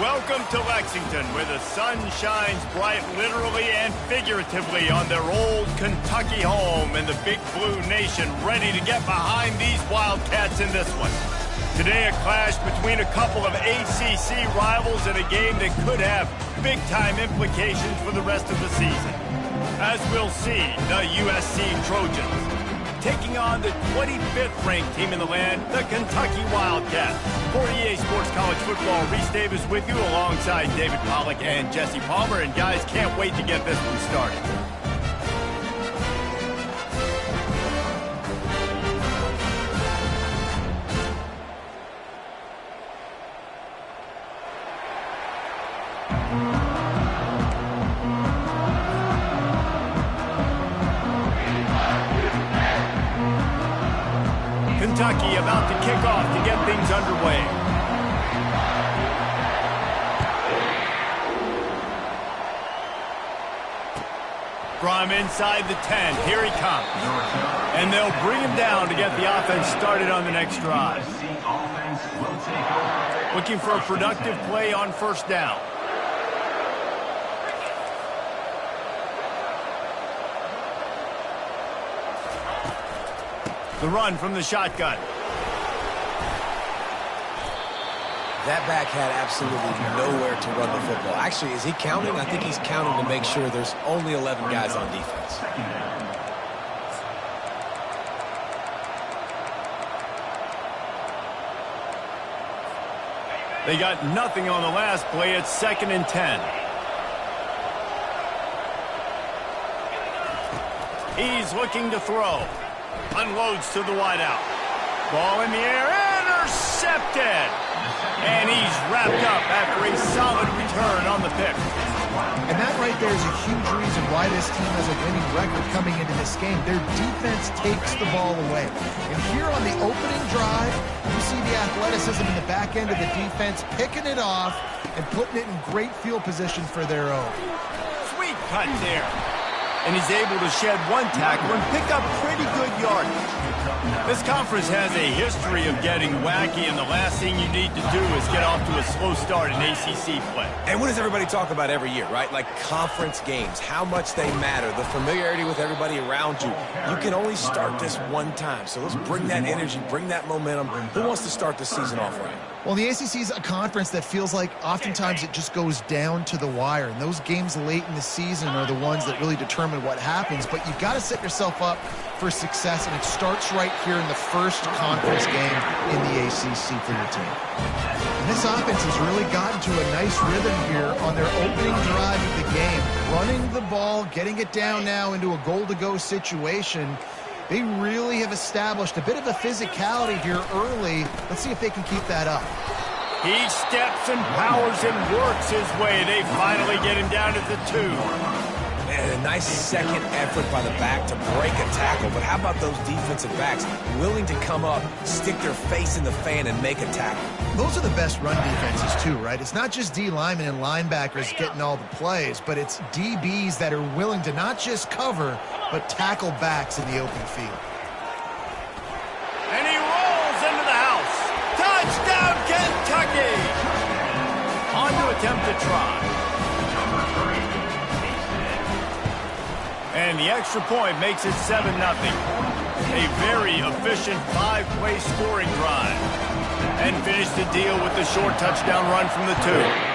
Welcome to Lexington, where the sun shines bright literally and figuratively on their old Kentucky home, and the Big Blue Nation ready to get behind these Wildcats in this one. Today, a clash between a couple of ACC rivals in a game that could have big-time implications for the rest of the season. As we'll see, the USC Trojans taking on the 25th ranked team in the land, the Kentucky Wildcats. For EA Sports College Football, Reese Davis with you alongside David Pollack and Jesse Palmer. And guys, can't wait to get this one started. Kentucky about to kick off to get things underway. From inside the 10, here he comes. And they'll bring him down to get the offense started on the next drive. Looking for a productive play on first down. The run from the shotgun. That back had absolutely nowhere to run the football. Actually, is he counting? I think he's counting to make sure there's only 11 guys on defense. They got nothing on the last play. It's 2nd and 10. He's looking to throw. Unloads to the wideout. Ball in the air, intercepted! And he's wrapped up after a solid return on the pick. And that right there is a huge reason why this team has a winning record coming into this game. Their defense takes the ball away. And here on the opening drive, you see the athleticism in the back end of the defense, picking it off and putting it in great field position for their own. Sweet cut there. And he's able to shed one tackle and pick up pretty good yardage. This conference has a history of getting wacky, and the last thing you need to do is get off to a slow start in ACC play. And what does everybody talk about every year, right? Like conference games, how much they matter, the familiarity with everybody around you. You can only start this one time, so let's bring that energy, bring that momentum. Who wants to start the season off right? Well, the ACC is a conference that feels like oftentimes it just goes down to the wire. And those games late in the season are the ones that really determine what happens. But you've got to set yourself up for success, and it starts right here in the first conference game in the ACC for your team. And this offense has really gotten to a nice rhythm here on their opening drive of the game. Running the ball, getting it down now into a goal-to-go situation. They really have established a bit of a physicality here early. Let's see if they can keep that up. He steps and powers and works his way. They finally get him down at the 2. And a nice second effort by the back to break a tackle. But how about those defensive backs willing to come up, stick their face in the fan, and make a tackle? Those are the best run defenses too, right? It's not just D linemen and linebackers getting all the plays, but it's DBs that are willing to not just cover, but tackle backs in the open field. And he rolls into the house. Touchdown, Kentucky! On to attempt to try. And the extra point makes it 7-0. A very efficient 5-play scoring drive. And finish the deal with the short touchdown run from the 2.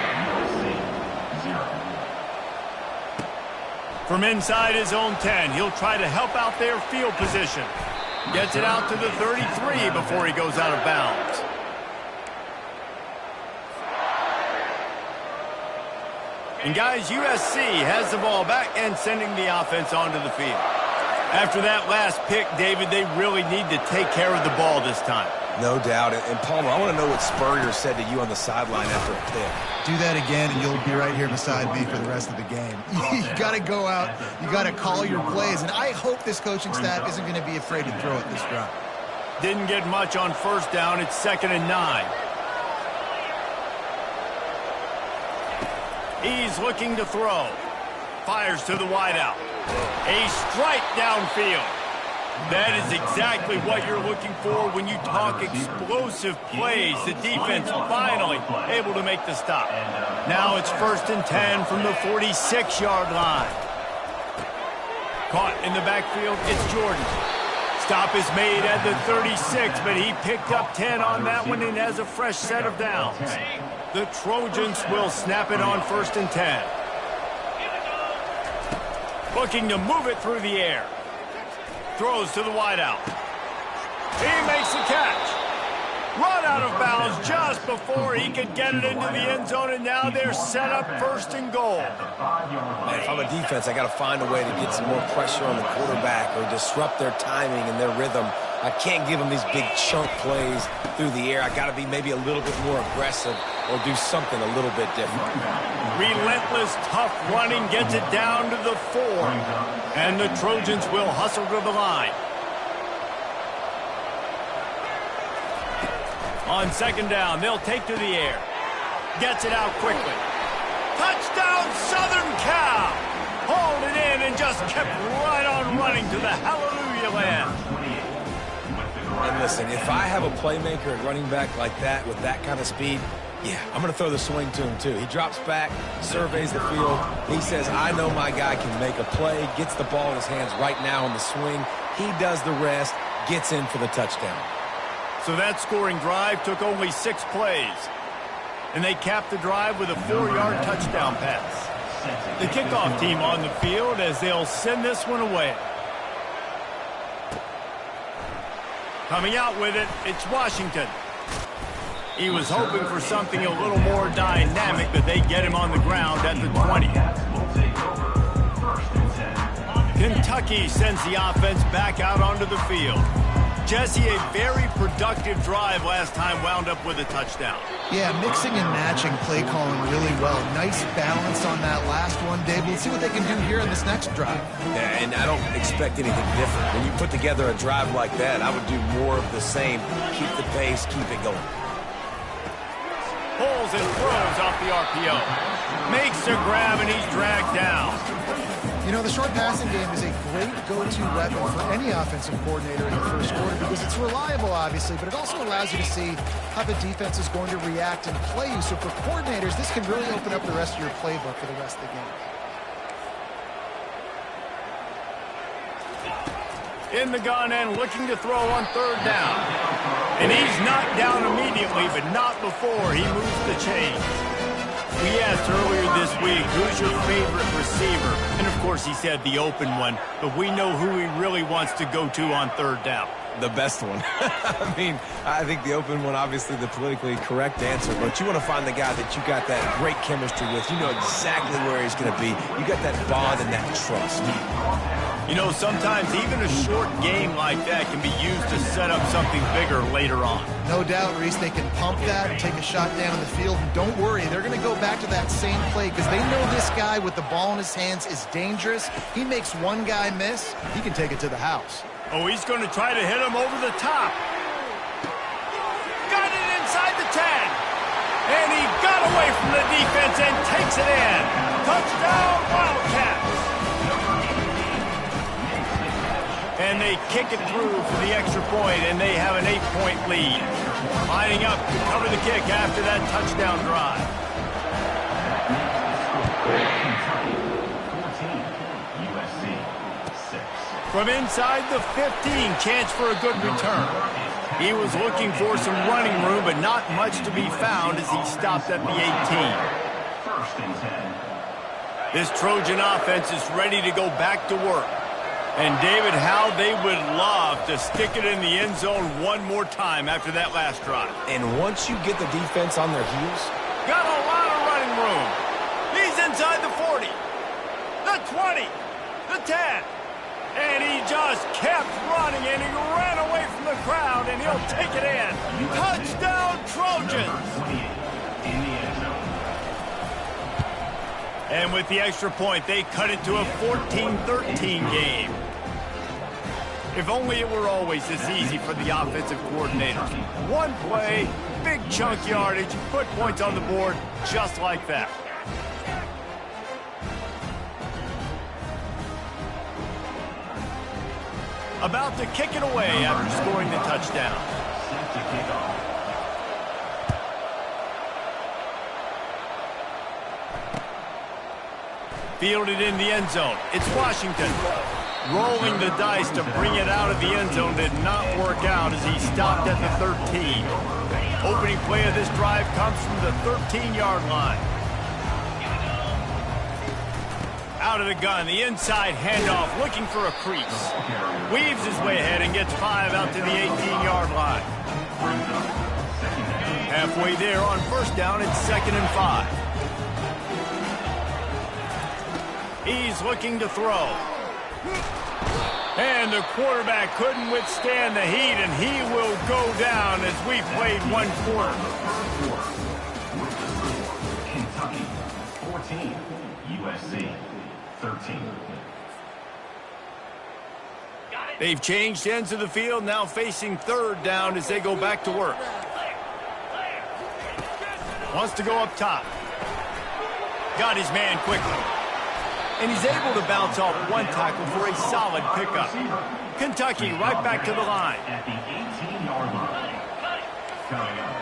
From inside his own 10, he'll try to help out their field position. Gets it out to the 33 before he goes out of bounds. And guys, USC has the ball back and sending the offense onto the field. After that last pick, David, they really need to take care of the ball this time. No doubt. And Palmer, I want to know what Spurrier said to you on the sideline after a pick. Do that again, and you'll be right here beside me for the rest of the game. You got to go out. You got to call your plays. And I hope this coaching staff isn't going to be afraid to throw it this drive. Didn't get much on first down. It's 2nd and 9. He's looking to throw. Fires to the wideout. A strike downfield. That is exactly what you're looking for when you talk explosive plays. The defense finally able to make the stop. Now it's 1st and 10 from the 46-yard line. Caught in the backfield, it's Jordan. Stop is made at the 36, but he picked up 10 on that one and has a fresh set of downs. The Trojans will snap it on 1st and 10. Looking to move it through the air. Throws to the wideout. He makes the catch. Run out of bounds just before he could get it into the end zone, and now they're set up 1st and goal. Man, if I'm a defense, I got to find a way to get some more pressure on the quarterback or disrupt their timing and their rhythm. I can't give them these big chunk plays through the air. I got to be maybe a little bit more aggressive or do something a little bit different. Relentless, tough running gets it down to the 4. And the Trojans will hustle to the line. On 2nd down, they'll take to the air. Gets it out quickly. Touchdown, Southern Cal! Hauled it in and just kept right on running to the hallelujah land. And listen, if I have a playmaker at running back like that with that kind of speed, yeah, I'm going to throw the swing to him too. He drops back, surveys the field. He says, I know my guy can make a play, gets the ball in his hands right now on the swing. He does the rest, gets in for the touchdown. So that scoring drive took only 6 plays. And they capped the drive with a 4-yard touchdown pass. The kickoff team on the field as they'll send this one away. Coming out with it, it's Washington. He was hoping for something a little more dynamic, but they get him on the ground at the 20. Kentucky sends the offense back out onto the field. Jesse, a very productive drive last time, wound up with a touchdown. Yeah, mixing and matching play calling really well. Nice balance on that last one, Dave. We'll see what they can do here in this next drive. Yeah, and I don't expect anything different. When you put together a drive like that, I would do more of the same. Keep the pace, keep it going. Pulls and throws off the RPO. Makes a grab, and he's dragged down. You know, the short passing game is a great go-to weapon for any offensive coordinator in the first quarter because it's reliable, obviously, but it also allows you to see how the defense is going to react and play you. So for coordinators, this can really open up the rest of your playbook for the rest of the game. In the gun and looking to throw on 3rd down. And he's knocked down immediately, but not before he moves the chains. We asked earlier this week, who's your favorite receiver? And, of course, he said the open one, but we know who he really wants to go to on 3rd down. The best one. I mean, I think the open one, obviously the politically correct answer, but you want to find the guy that you got that great chemistry with. You know exactly where he's going to be. You got that bond and that trust. You know, sometimes even a short game like that can be used to set up something bigger later on. No doubt, Reese, they can pump that and take a shot down the field. And don't worry, they're going to go back to that same play because they know this guy with the ball in his hands is dangerous. He makes one guy miss, he can take it to the house. Oh, he's going to try to hit him over the top. Got it inside the 10. And he got away from the defense and takes it in. Touchdown, Wildcats. And they kick it through for the extra point, and they have an 8-point lead. Lining up to cover the kick after that touchdown drive. From inside the 15, chance for a good return. He was looking for some running room, but not much to be found as he stopped at the 18. This Trojan offense is ready to go back to work. And, David, how they would love to stick it in the end zone one more time after that last drive. And once you get the defense on their heels, got a lot of running room. He's inside the 40, the 20, the 10. And he just kept running, and he ran away from the crowd, and he'll take it in. Touchdown, Trojans! And with the extra point, they cut it to a 14-13 game. If only it were always this easy for the offensive coordinators. One play, big chunk yardage, put points on the board just like that. About to kick it away after scoring the touchdown. Fielded in the end zone. It's Washington. Rolling the dice to bring it out of the end zone did not work out as he stopped at the 13. Opening play of this drive comes from the 13-yard line. Out of the gun, the inside handoff, looking for a crease. Weaves his way ahead and gets 5 out to the 18-yard line. Halfway there on first down, it's 2nd and 5. He's looking to throw. And the quarterback couldn't withstand the heat, and he will go down as we played one quarter. Kentucky, 14, USC, 13. They've changed ends of the field, now facing 3rd down as they go back to work. Wants to go up top. Got his man quickly. And he's able to bounce off one tackle for a solid pickup. Kentucky right back to the line. At the 18-yard line. Coming up,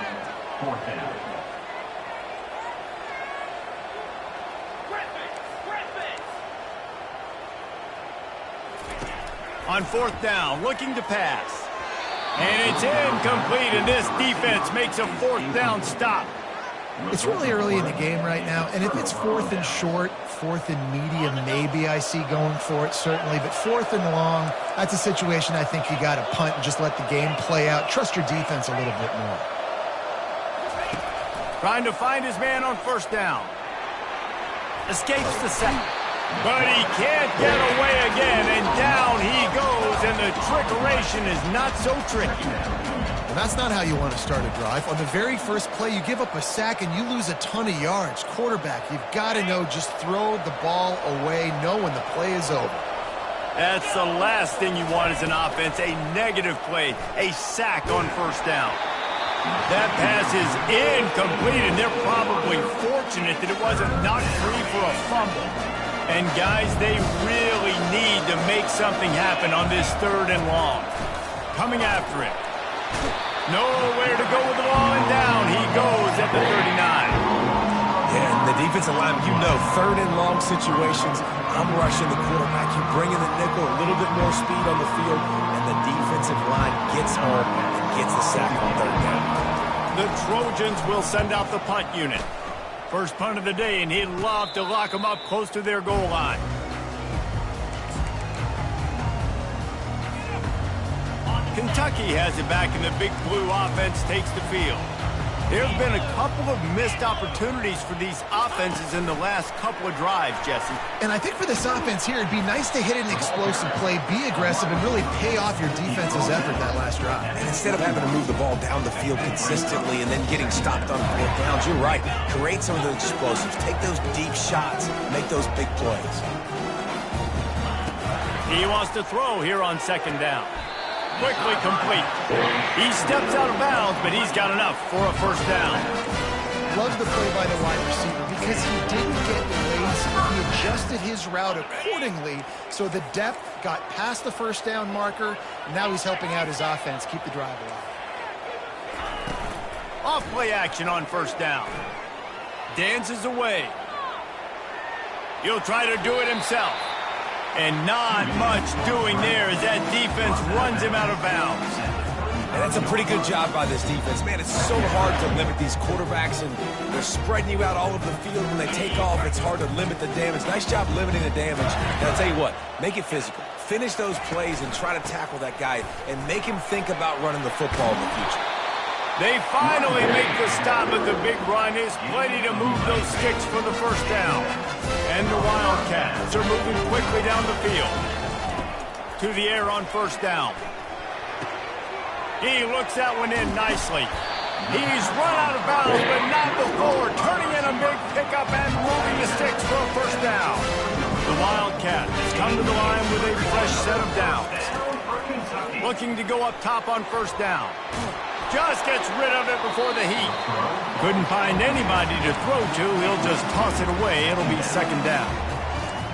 4th down. On 4th down, looking to pass. And it's incomplete, and this defense makes a 4th down stop. It's really early in the game right now, and if it's 4th and short, 4th and medium, maybe I see going for it, certainly. But 4th and long, that's a situation I think you got to punt and just let the game play out. Trust your defense a little bit more. Trying to find his man on first down. Escapes the sack. But he can't get away again, and down he goes, and the trickeration is not so tricky. And that's not how you want to start a drive. On the very first play, you give up a sack and you lose a ton of yards. Quarterback, you've got to know, just throw the ball away, know when the play is over. That's the last thing you want as an offense, a negative play, a sack on first down. That pass is incomplete, and they're probably fortunate that it wasn't knocked free for a fumble. And guys, they really need to make something happen on this 3rd and long. Coming after it. Nowhere to go with the ball, and down he goes at the 39. Yeah, and the defensive line, you know, 3rd and long situations, I'm rushing the quarterback. You bring in the nickel, a little bit more speed on the field, and the defensive line gets home and gets the sack on 3rd down. The Trojans will send out the punt unit. First punt of the day, and he'd love to lock them up close to their goal line. Kentucky has it back, and the Big Blue offense takes the field. There's been a couple of missed opportunities for these offenses in the last couple of drives, Jesse. And I think for this offense here, it'd be nice to hit an explosive play, be aggressive, and really pay off your defense's effort that last drive. And instead of having to move the ball down the field consistently and then getting stopped on 4th downs, you're right. Create some of those explosives. Take those deep shots. Make those big plays. He wants to throw here on 2nd down. Quickly complete. He steps out of bounds, but he's got enough for a first down. Loves the play by the wide receiver because he didn't get lazy. He adjusted his route accordingly, so the depth got past the first down marker, and now he's helping out his offense keep the drive alive. Off play action on first down. Dances away. He'll try to do it himself. And not much doing there as that defense runs him out of bounds. And that's a pretty good job by this defense. Man, it's so hard to limit these quarterbacks, and they're spreading you out all over the field. When they take off, it's hard to limit the damage. Nice job limiting the damage. And I'll tell you what, make it physical. Finish those plays and try to tackle that guy and make him think about running the football in the future. They finally make the stop, but the big run is plenty to move those sticks for the first down. And the Wildcats are moving quickly down the field. To the air on first down. He looks that one in nicely. He's run out of bounds, but not before turning in a big pickup and moving the sticks for a first down. The Wildcats come to the line with a fresh set of downs. Looking to go up top on first down. Just gets rid of it before the heat. Couldn't find anybody to throw to. He'll just toss it away. It'll be 2nd down.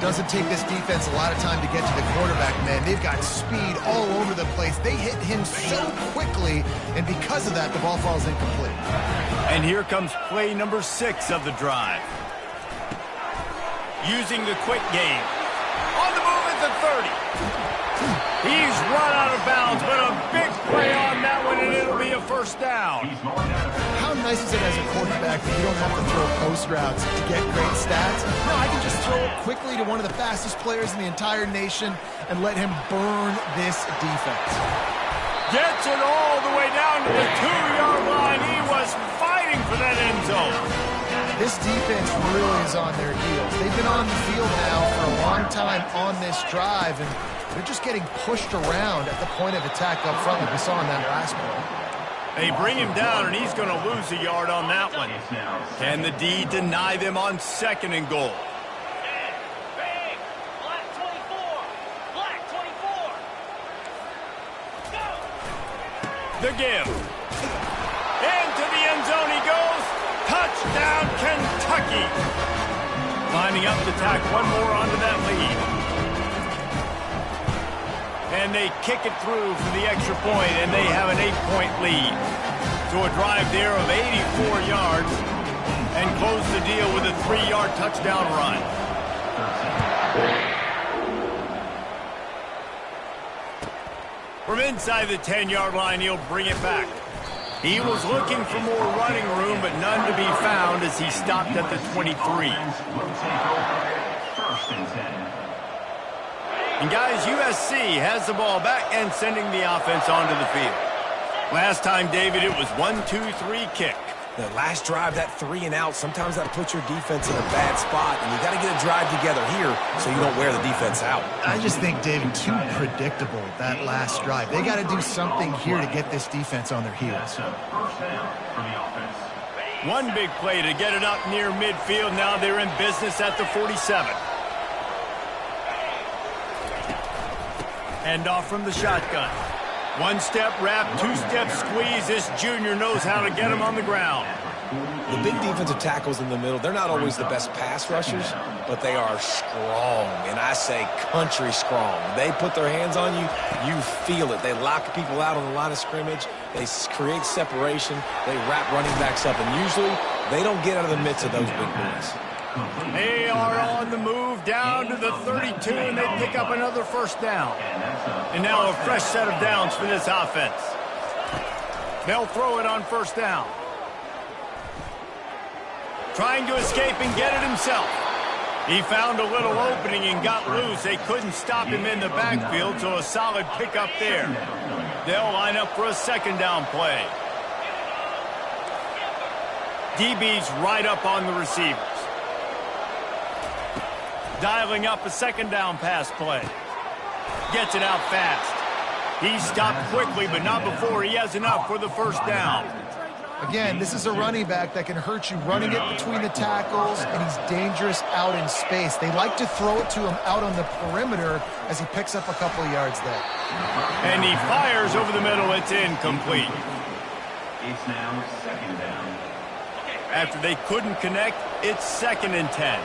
Doesn't take this defense a lot of time to get to the quarterback, man. They've got speed all over the place. They hit him so quickly, and because of that, the ball falls incomplete. And here comes play number 6 of the drive. Using the quick game. On the move at the 30. He's run out of bounds, but a big play on that one, and it'll be a first down. How nice is it as a quarterback that you don't have to throw post routes to get great stats? No, I can just throw it quickly to one of the fastest players in the entire nation and let him burn this defense. Gets it all the way down to the 2-yard line. He was fighting for that end zone. This defense really is on their heels. They've been on the field now for a long time on this drive, and they're just getting pushed around at the point of attack up front like we saw in that last play. They bring him down, and he's going to lose a yard on that one. Can the D deny them on 2nd and goal? The give. Into the end zone he goes. Touchdown, Kentucky. Lining up to tack one more onto that lead. And they kick it through for the extra point, and they have an 8-point lead. So a drive there of 84 yards, and close the deal with a 3-yard touchdown run. From inside the 10-yard line, he'll bring it back. He was looking for more running room, but none to be found as he stopped at the 23. And guys, USC has the ball back and sending the offense onto the field. Last time, David, it was 1-2-3 kick. The last drive, that 3 and out, sometimes that puts your defense in a bad spot, and you got to get a drive together here so you don't wear the defense out. I just think, David, too predictable, that last drive. They got to do something here to get this defense on their heels. One big play to get it up near midfield. Now they're in business at the 47. Hand off from the shotgun. 1-step wrap, 2-step squeeze. This junior knows how to get him on the ground. The big defensive tackles in the middle, they're not always the best pass rushers, but they are strong, and I say country strong. They put their hands on you, you feel it. They lock people out on the line of scrimmage. They create separation. They wrap running backs up, and usually they don't get out of the midst of those big boys. They are on the move down to the 32, and they pick up another first down. And now a fresh set of downs for this offense. They'll throw it on first down. Trying to escape and get it himself. He found a little opening and got loose. They couldn't stop him in the backfield, so a solid pickup there. They'll line up for a 2nd down play. DB's right up on the receivers. Dialing up a 2nd down pass play. Gets it out fast. He stopped quickly, but not before he has enough for the first down. Again, this is a running back that can hurt you running it between the tackles, and he's dangerous out in space. They like to throw it to him out on the perimeter as he picks up a couple of yards there. And he fires over the middle. It's incomplete. It's now 2nd down. After they couldn't connect, it's 2nd and 10.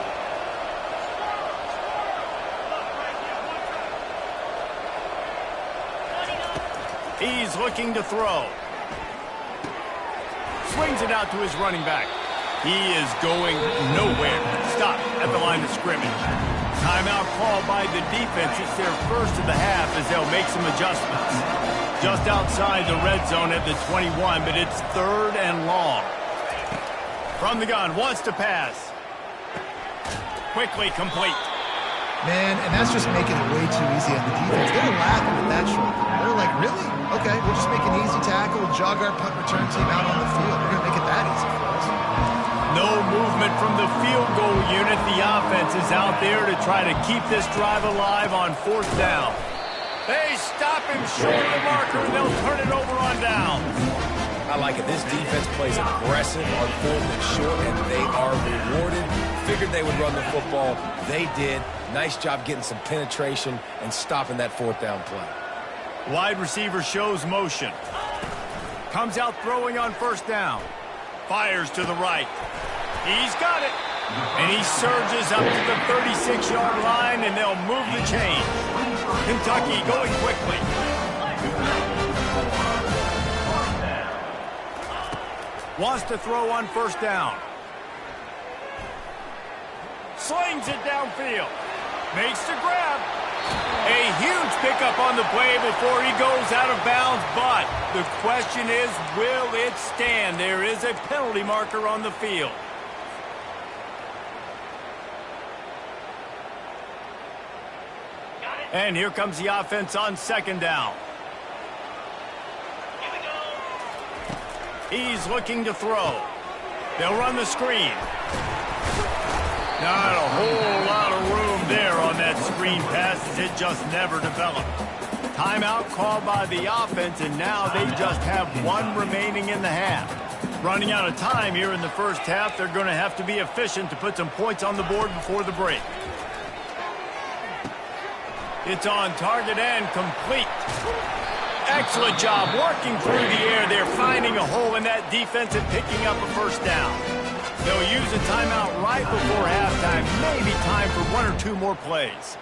He's looking to throw. Swings it out to his running back. He is going nowhere. Stop at the line of scrimmage. Timeout called by the defense. It's their first of the half as they'll make some adjustments. Just outside the red zone at the 21, but it's 3rd and long. From the gun, wants to pass. Quickly complete. Man, and that's just making it way too easy on the defense. They're laughing at that short. They're like, really? Okay, we'll just make an easy tackle and jog our punt return team out on the field. We're going to make it that easy for us. No movement from the field goal unit. The offense is out there to try to keep this drive alive on 4th down. They stop him short of the marker, and they'll turn it over on down. I like it. This defense plays aggressive on 4th and short, and they are rewarded. Figured they would run the football. They did. Nice job getting some penetration and stopping that 4th down play. Wide receiver shows motion. Comes out throwing on first down. Fires to the right. He's got it. And he surges up to the 36-yard line, and they'll move the chain. Kentucky going quickly. Wants to throw on first down. Slings it downfield. Makes the grab. A huge pickup on the play before he goes out of bounds, but the question is, will it stand? There is a penalty marker on the field. And here comes the offense on second down. He's looking to throw. They'll run the screen. Not a whole lot of room there on that screen pass, as it just never developed. Timeout called by the offense, and now they just have one remaining in the half. Running out of time here in the first half, they're going to have to be efficient to put some points on the board before the break. It's on target and complete. Excellent job working through the air. They're finding a hole in that defense and picking up a first down. They'll use a timeout right before halftime, maybe time for one or two more plays.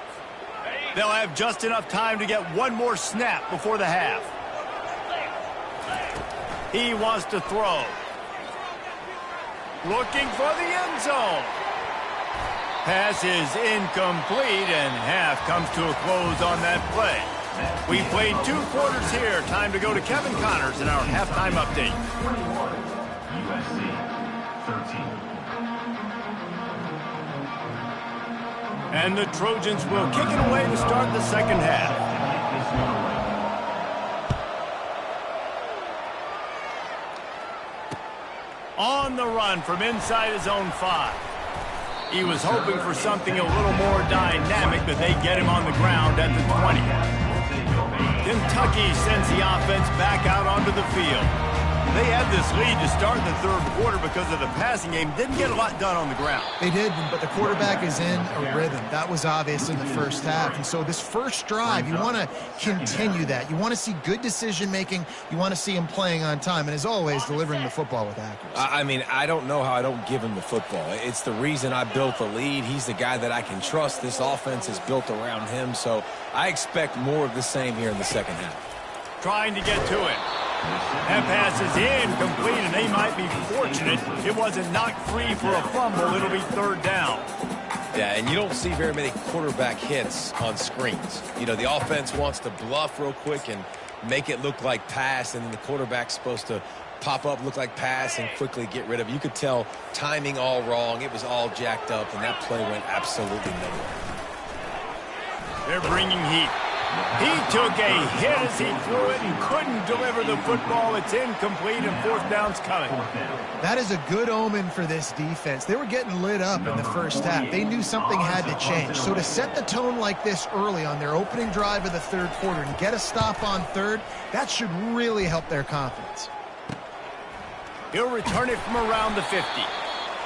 They'll have just enough time to get one more snap before the half. He wants to throw. Looking for the end zone. Pass is incomplete, and half comes to a close on that play. We played 2 quarters here. Time to go to Kevin Connors in our halftime update. 21, USC 13. And the Trojans will kick it away to start the second half. On the run from inside his own 5. He was hoping for something a little more dynamic, but they get him on the ground at the 20. Kentucky sends the offense back out onto the field. They had this lead to start the third quarter because of the passing game. Didn't get a lot done on the ground. They did, but the quarterback is in a rhythm. That was obvious in the first half. And so this first drive, you want to continue that. You want to see good decision-making. You want to see him playing on time. And as always, delivering the football with accuracy. I mean, I don't know how I don't give him the football. It's the reason I built the lead. He's the guy that I can trust. This offense is built around him. So I expect more of the same here in the second half. Trying to get to it. That pass is incomplete, and they might be fortunate it wasn't knocked free for a fumble. It'll be third down. Yeah, and you don't see very many quarterback hits on screens. You know, the offense wants to bluff real quick and make it look like pass, and then the quarterback's supposed to pop up, look like pass, and quickly get rid of it. You could tell timing all wrong. It was all jacked up, and that play went absolutely nowhere. They're bringing heat. He took a hit as he threw it and couldn't deliver the football. It's incomplete, and fourth down's coming. That is a good omen for this defense. They were getting lit up in the first half. They knew something had to change. So to set the tone like this early on their opening drive of the third quarter and get a stop on third, that should really help their confidence. He'll return it from around the 50.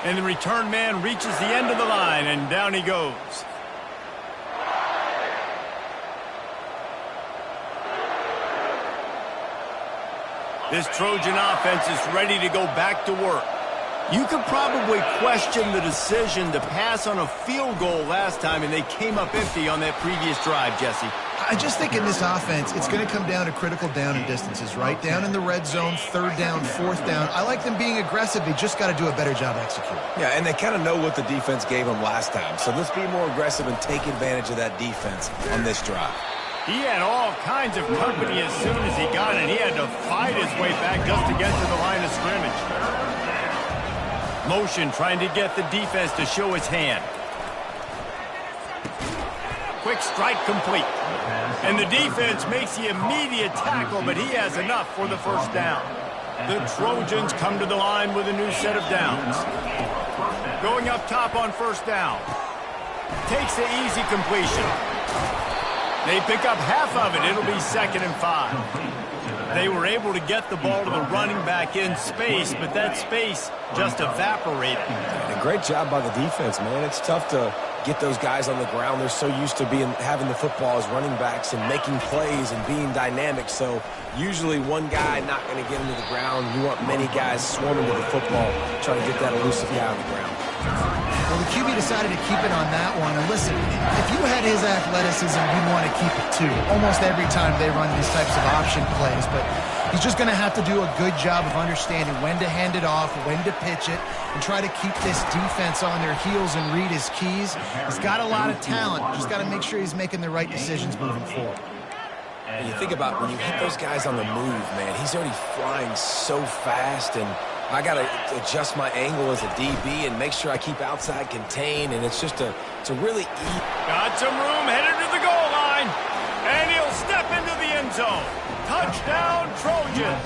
And the return man reaches the end of the line, and down he goes. This Trojan offense is ready to go back to work. You could probably question the decision to pass on a field goal last time, and they came up empty on that previous drive, Jesse. I just think in this offense, it's going to come down to critical down and distances, right? Down in the red zone, third down, fourth down. I like them being aggressive. They just got to do a better job executing. Yeah, and they kind of know what the defense gave them last time. So let's be more aggressive and take advantage of that defense on this drive. He had all kinds of company as soon as he got it. He had to fight his way back just to get to the line of scrimmage. Motion trying to get the defense to show his hand. Quick strike complete. And the defense makes the immediate tackle, but he has enough for the first down. The Trojans come to the line with a new set of downs. Going up top on first down. Takes the easy completion. They pick up half of it. It'll be 2nd and 5. They were able to get the ball to the running back in space, but that space just evaporated. And great job by the defense, man. It's tough to get those guys on the ground. They're so used to having the football as running backs and making plays and being dynamic. So usually one guy not going to get into the ground. You want many guys swarming to the football, trying to get that elusive guy on the ground. Well, the QB decided to keep it on that one. And listen, if you had his athleticism, you'd want to keep it too. Almost every time they run these types of option plays. But he's just going to have to do a good job of understanding when to hand it off, when to pitch it, and try to keep this defense on their heels and read his keys. He's got a lot of talent. Just got to make sure he's making the right decisions moving forward. And you think about when you hit those guys on the move, man, he's already flying so fast, and I got to adjust my angle as a DB and make sure I keep outside contained, and it's just to really eat. Got some room, headed to the goal line, and he'll step into the end zone. Touchdown, Trojans.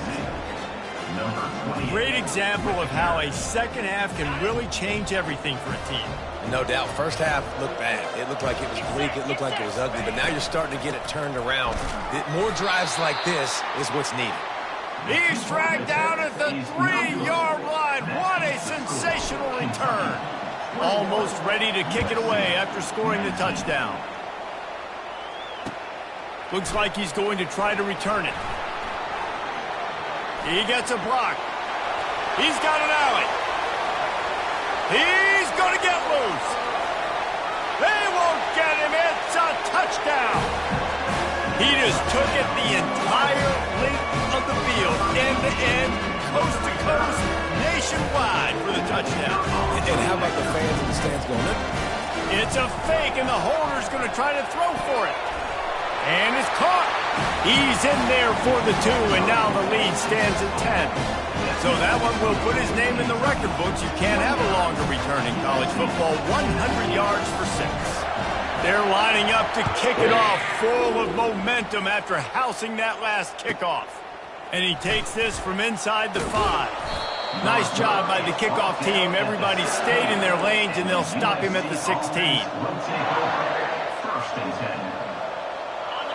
Great example of how a second half can really change everything for a team. No doubt. First half looked bad. It looked like it was bleak. It looked like it was ugly. But now you're starting to get it turned around. More drives like this is what's needed. He's dragged down at the 3-yard line. What a sensational return. Almost ready to kick it away after scoring the touchdown. Looks like he's going to try to return it. He gets a block. He's got an alley. He's going to get loose. They won't get him. It's a touchdown. He just took it the entire length of the field, end to end, coast to coast, nationwide for the touchdown. And how about the fans in the stands going up? It's a fake, and the holder's going to try to throw for it. And it's caught. He's in there for the 2, and now the lead stands at 10. So that one will put his name in the record books. You can't have a longer return in college football. 100 yards for 6. They're lining up to kick it off, full of momentum after housing that last kickoff. And he takes this from inside the 5. Nice job by the kickoff team. Everybody stayed in their lanes, and they'll stop him at the 16.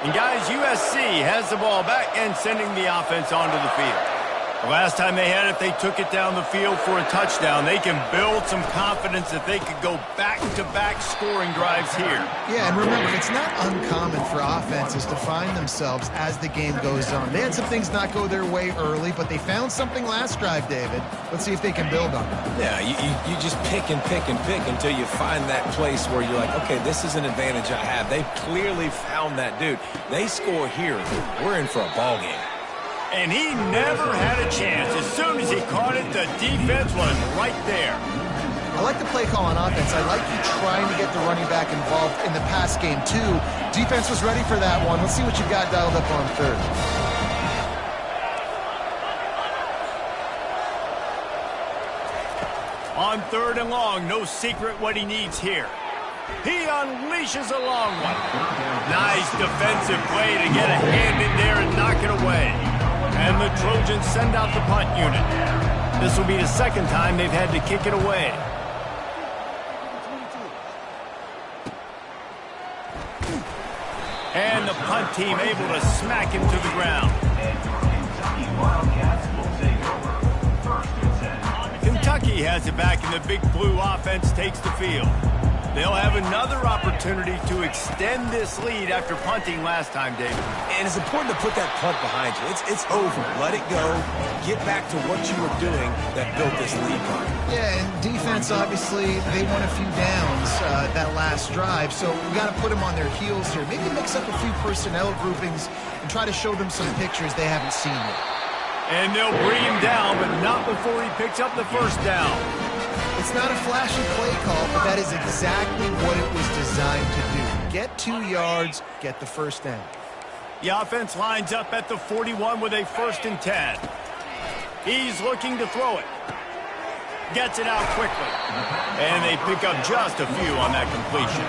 And guys, USC has the ball back and sending the offense onto the field. The last time they had it, they took it down the field for a touchdown. They can build some confidence that they could go back-to-back scoring drives here. Yeah, and remember, it's not uncommon for offenses to find themselves as the game goes on. They had some things not go their way early, but they found something last drive, David. Let's see if they can build on that. Yeah, you just pick and pick and pick until you find that place where you're like, okay, this is an advantage I have. They've clearly found that dude. They score here, we're in for a ball game. And he never had a chance. As soon as he caught it, the defense was right there. I like the play call on offense. I like you trying to get the running back involved in the pass game, too. Defense was ready for that one. Let's see what you got dialed up on 3rd. On 3rd and long, no secret what he needs here. He unleashes a long one. Nice defensive play to get a hand in there and knock it away. And the Trojans send out the punt unit. This will be the second time they've had to kick it away. And the punt team able to smack him to the ground. Kentucky has it back, and the Big Blue offense takes the field. They'll have another opportunity to extend this lead after punting last time, David. And it's important to put that punt behind you. It's over. Let it go. Get back to what you were doing that built this lead punt. Yeah, and defense, obviously, they won a few downs that last drive, so we got to put them on their heels here. Maybe mix up a few personnel groupings and try to show them some pictures they haven't seen yet. And they'll bring him down, but not before he picks up the first down. It's not a flashy play call, but that is exactly what it was designed to do. Get 2 yards, get the first down. The offense lines up at the 41 with a 1st and 10. He's looking to throw it. Gets it out quickly. And they pick up just a few on that completion.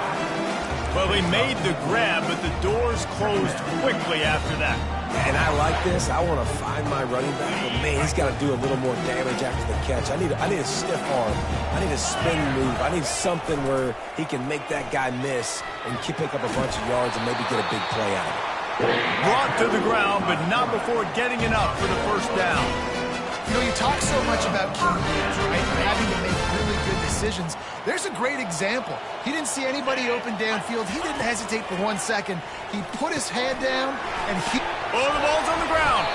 Well, they made the grab, but the doors closed quickly after that. And I like this. I want to find my running back, but man, he's got to do a little more damage after the catch. I need a stiff arm. I need a spin move. I need something where he can make that guy miss and pick up a bunch of yards and maybe get a big play out of it. Brought to the ground, but not before getting enough for the first down. You know, you talk so much about QBs, right? Having to make really good decisions. There's a great example. He didn't see anybody open downfield. He didn't hesitate for 1 second. He put his head down, and he... Oh, the ball's on the ground.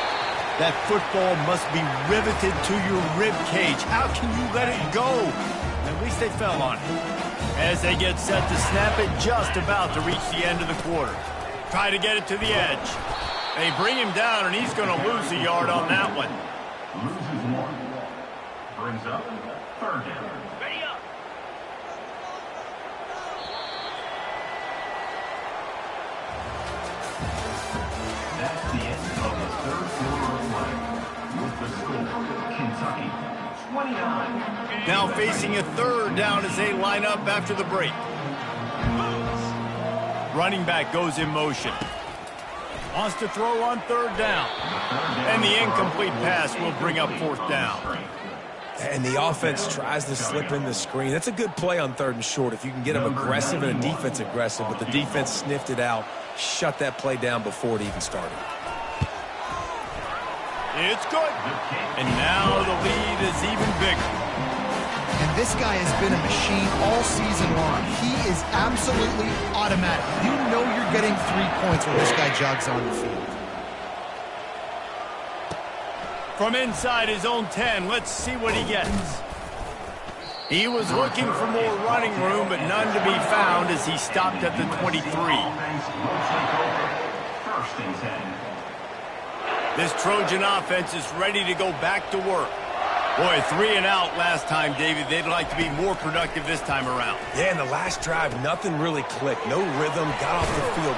That football must be riveted to your rib cage. How can you let it go? At least they fell on it. As they get set to snap it, just about to reach the end of the quarter. Try to get it to the edge. They bring him down, and he's going to lose a yard on that one. Loses one. Brings up third down. Ready up. That's the end of the third quarter of play. With the score, Kentucky 29. Now facing a third down as they line up after the break. Running back goes in motion. Wants to throw on third down. And the incomplete pass will bring up fourth down. And the offense tries to slip in the screen. That's a good play on third and short if you can get them aggressive and a defense aggressive, but the defense sniffed it out, shut that play down before it even started. It's good. And now the lead is even bigger. And this guy has been a machine all season long. He is absolutely automatic. You know you're getting 3 points when this guy jogs on the field. From inside his own 10, let's see what he gets. He was looking for more running room, but none to be found as he stopped at the 23. First and 10. This Trojan offense is ready to go back to work. Boy, 3 and out last time, David. They'd like to be more productive this time around. Yeah, in the last drive, nothing really clicked. No rhythm, got off the field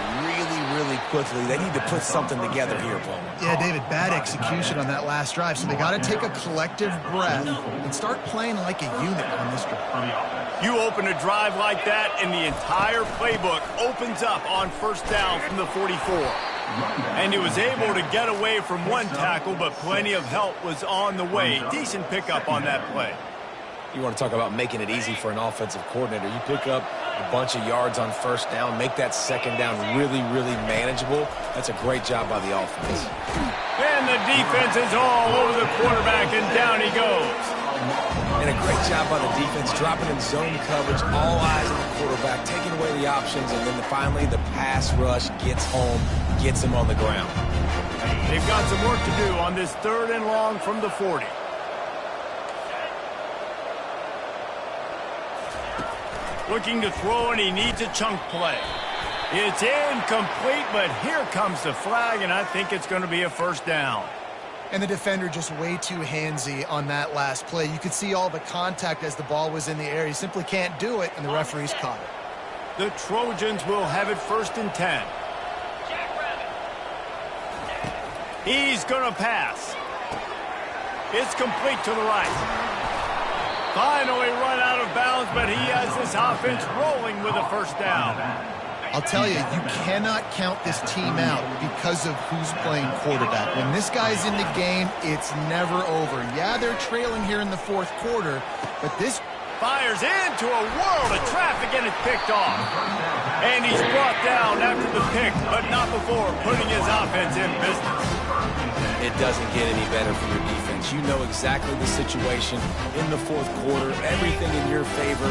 really quickly. They need to put something together here, Paul. Yeah, David, bad execution on that last drive. So they got to take a collective breath and start playing like a unit on this drive. You open a drive like that, and the entire playbook opens up on first down from the 44. And he was able to get away from one tackle, but plenty of help was on the way. Decent pickup on that play. You want to talk about making it easy for an offensive coordinator. You pick up a bunch of yards on first down, make that second down really manageable. That's a great job by the offense. And the defense is all over the quarterback, and down he goes. And a great job by the defense, dropping in zone coverage, all eyes on the quarterback, taking away the options, and then finally the pass rush gets home, gets him on the ground. They've got some work to do on this third and long from the 40. Looking to throw, and he needs a chunk play. It's incomplete, but here comes the flag, and I think it's going to be a first down. And the defender just way too handsy on that last play. You could see all the contact as the ball was in the air. He simply can't do it, and the referee's caught it. The Trojans will have it first and 10. He's going to pass. It's complete to the right. Finally run out of bounds, but he has this offense rolling with a first down. I'll tell you, you cannot count this team out because of who's playing quarterback. When this guy's in the game, it's never over. Yeah, they're trailing here in the fourth quarter, but this fires into a world of traffic, and it's picked off. And he's brought down after the pick, but not before putting his offense in business. It doesn't get any better for your defense. You know exactly the situation in the fourth quarter, everything in your favor.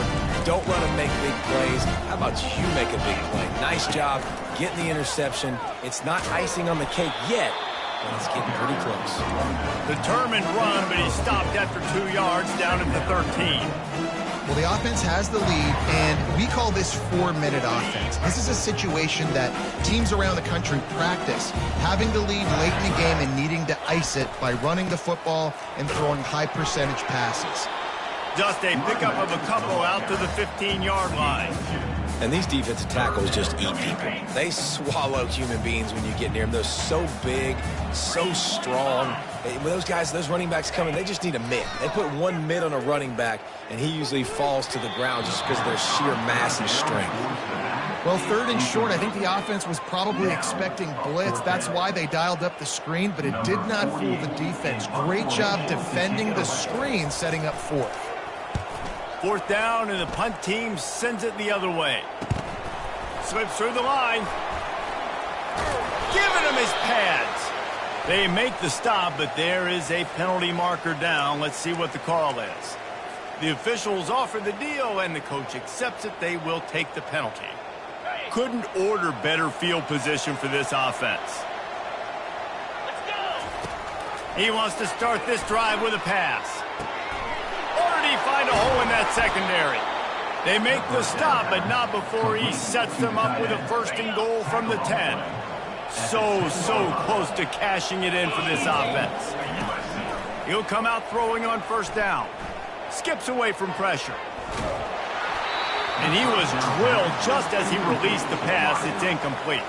Don't let them make big plays. How about you make a big play? Nice job getting the interception. It's not icing on the cake yet, but it's getting pretty close. Determined run, but he stopped after 2 yards down at the 13. Well, the offense has the lead, and we call this 4-minute offense. This is a situation that teams around the country practice, having the lead late in the game and needing to ice it by running the football and throwing high-percentage passes. Just a pickup of a couple out to the 15-yard line. And these defensive tackles just eat people. They swallow human beings when you get near them. They're so big, so strong. When those guys, those running backs come in, they just need a mid. They put one mid on a running back, and he usually falls to the ground just because of their sheer mass and strength. Well, third and short, I think the offense was probably expecting blitz. That's why they dialed up the screen, but it did not fool the defense. Great job defending the screen, setting up fourth. Fourth down, and the punt team sends it the other way. Slips through the line. Giving him his pads. They make the stop, but there is a penalty marker down. Let's see what the call is. The officials offer the deal, and the coach accepts it. They will take the penalty. Couldn't order better field position for this offense. He wants to start this drive with a pass. Ordered he find a hole in that secondary? They make the stop, but not before he sets them up with a first and goal from the 10. So close to cashing it in for this offense. He'll come out throwing on first down. Skips away from pressure. And he was drilled just as he released the pass. It's incomplete.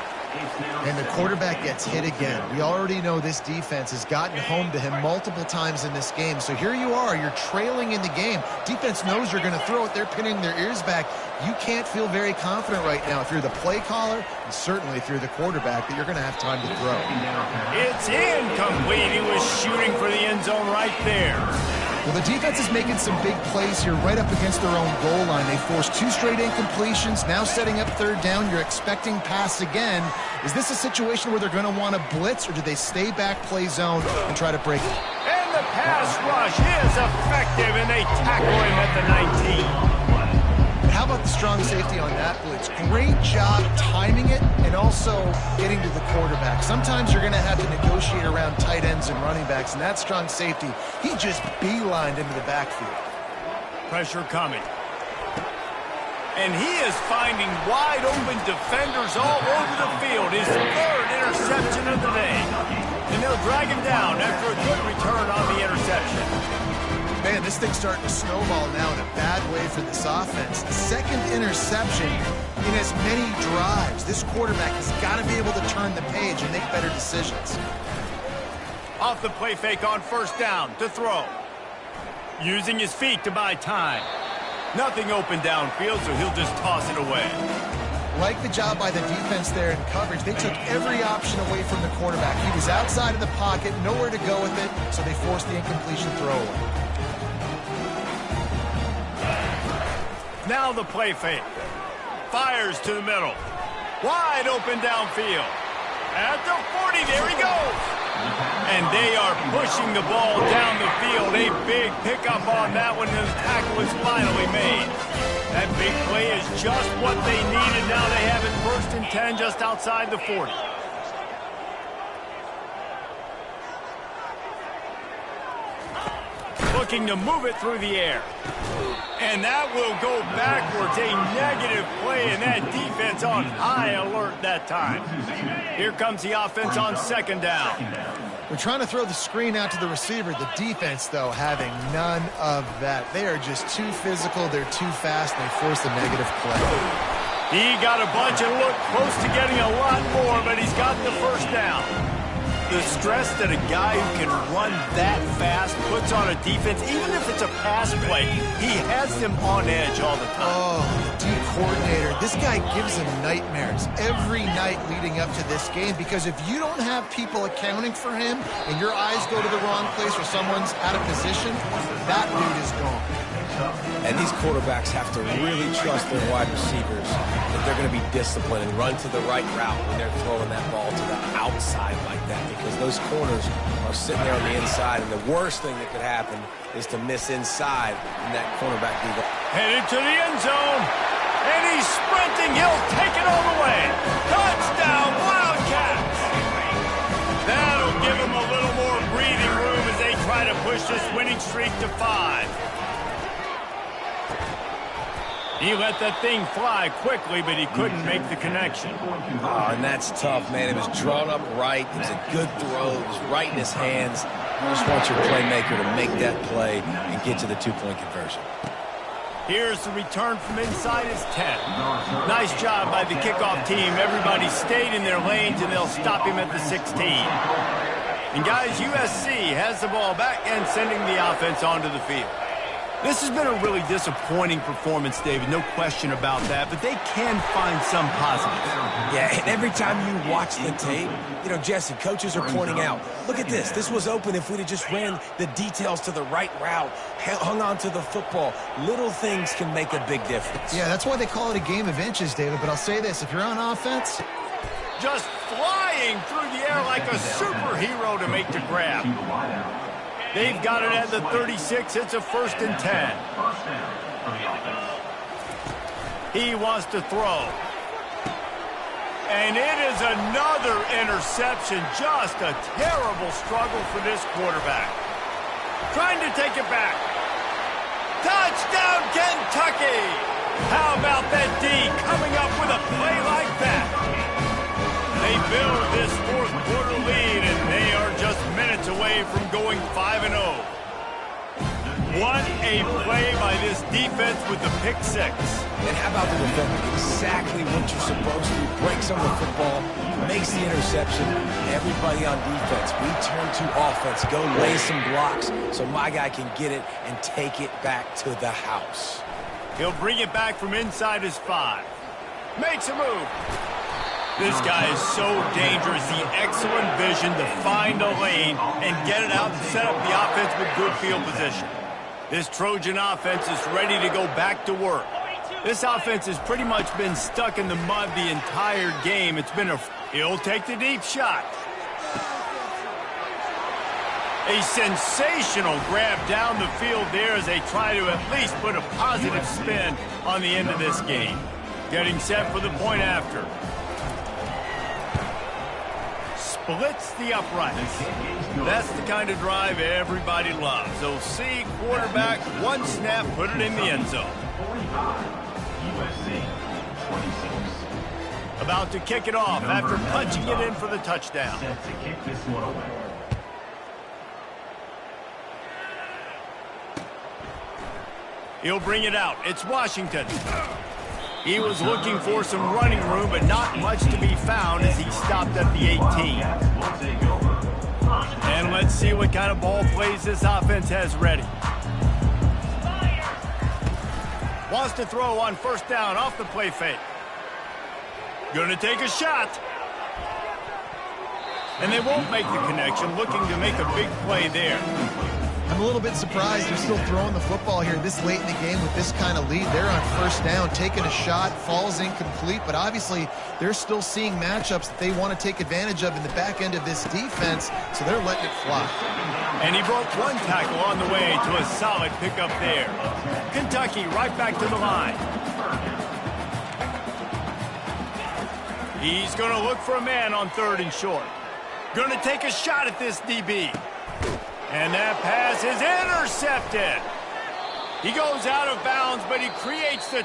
And the quarterback gets hit again. We already know this defense has gotten home to him multiple times in this game. So here you are, you're trailing in the game. Defense knows you're going to throw it. They're pinning their ears back. You can't feel very confident right now if you're the play caller, and certainly if you're the quarterback, that you're going to have time to throw. It's incomplete. He was shooting for the end zone right there. Well, the defense is making some big plays here right up against their own goal line. They forced 2 straight incompletions, now setting up third down. You're expecting pass again. Is this a situation where they're going to want to blitz, or do they stay back, play zone, and try to break it? And the pass rush is effective, and they tackle him at the 19. How about the strong safety on that blitz? Great job timing it and also getting to the quarterback. Sometimes you're going to have to negotiate around tight ends and running backs, and that strong safety, he just beelined into the backfield. Pressure coming. And he is finding wide open defenders all over the field. His 3rd interception of the day. And they'll drag him down after a good return on the interception. Man, this thing's starting to snowball now in a bad way for this offense. The 2nd interception in as many drives. This quarterback has got to be able to turn the page and make better decisions. Off the play fake on first down to throw. Using his feet to buy time. Nothing open downfield, so he'll just toss it away. Like the job by the defense there in coverage. They took every option away from the quarterback. He was outside of the pocket, nowhere to go with it, so they forced the incompletion throwaway. Now the play fake. Fires to the middle. Wide open downfield. At the 40, there he goes. And they are pushing the ball down the field. A big pickup on that one, and the tackle is finally made. That big play is just what they needed. Now they have it 1st and 10 just outside the 40. Looking to move it through the air. And that will go backwards. A negative play, and that defense on high alert that time. Here comes the offense on 2nd down. We're trying to throw the screen out to the receiver. The defense, though, having none of that. They are just too physical. They're too fast, and they force a negative play. He got a bunch and looked close to getting a lot more, but he's got the first down. The stress that a guy who can run that fast puts on a defense, even if it's a pass play, he has them on edge all the time. Oh, the D coordinator. This guy gives them nightmares every night leading up to this game, because if you don't have people accounting for him and your eyes go to the wrong place or someone's out of position, that dude is gone. And these quarterbacks have to really trust their wide receivers that they're going to be disciplined and run to the right route when they're throwing that ball to the outside like that, because those corners are sitting there on the inside, and the worst thing that could happen is to miss inside and that cornerback be headed to the end zone, and he's sprinting. He'll take it all the way. Touchdown, Wildcats! That'll give him a little more breathing room as they try to push this winning streak to 5. He let that thing fly quickly, but he couldn't make the connection. Oh, and that's tough, man. It was drawn up right. It was a good throw. It was right in his hands. You just want your playmaker to make that play and get to the 2-point conversion. Here's the return from inside his 10. Nice job by the kickoff team. Everybody stayed in their lanes, and they'll stop him at the 16. And guys, USC has the ball back and sending the offense onto the field. This has been a really disappointing performance, David, no question about that, but they can find some positives. Yeah, and every time you watch the tape, you know, Jesse, coaches are pointing out, look at this. This was open if we'd have just ran the details to the right route, hung on to the football. Little things can make a big difference. Yeah, that's why they call it a game of inches, David, but I'll say this. If you're on offense, just flying through the air like a superhero to make the grab. They've got it at the 36. It's a 1st and 10. He wants to throw. And it is another interception. Just a terrible struggle for this quarterback. Trying to take it back. Touchdown, Kentucky! How about that D coming up with a play like that? They build this fourth quarter lead, and they are just minutes away from going 5-0. What a play by this defense with the pick six. And how about the defender? Exactly what you're supposed to. Breaks on the football, makes the interception. Everybody on defense, we turn to offense. Go lay some blocks so my guy can get it and take it back to the house. He'll bring it back from inside his 5. Makes a move. This guy is so dangerous. The excellent vision to find a lane and get it out and set up the offense with good field position. This Trojan offense is ready to go back to work. This offense has pretty much been stuck in the mud the entire game. He'll take the deep shot. A sensational grab down the field there as they try to at least put a positive spin on the end of this game. Getting set for the point after. Splits the uprights. That's the kind of drive everybody loves. So see, quarterback, one snap, put it in the end zone. USC 26. About to kick it off after punching it in for the touchdown. Set to kick this one away. He'll bring it out. It's Washington. He was looking for some running room, but not much to be found as he stopped at the 18. And let's see what kind of ball plays this offense has ready. Wants to throw on first down off the play fake. Gonna take a shot. And they won't make the connection, looking to make a big play there. I'm a little bit surprised they're still throwing the football here this late in the game with this kind of lead. They're on first down, taking a shot, falls incomplete, but obviously they're still seeing matchups that they want to take advantage of in the back end of this defense, so they're letting it fly. And he broke one tackle on the way to a solid pickup there. Kentucky right back to the line. He's going to look for a man on 3rd and short. Going to take a shot at this DB. And that pass is intercepted. He goes out of bounds, but he creates the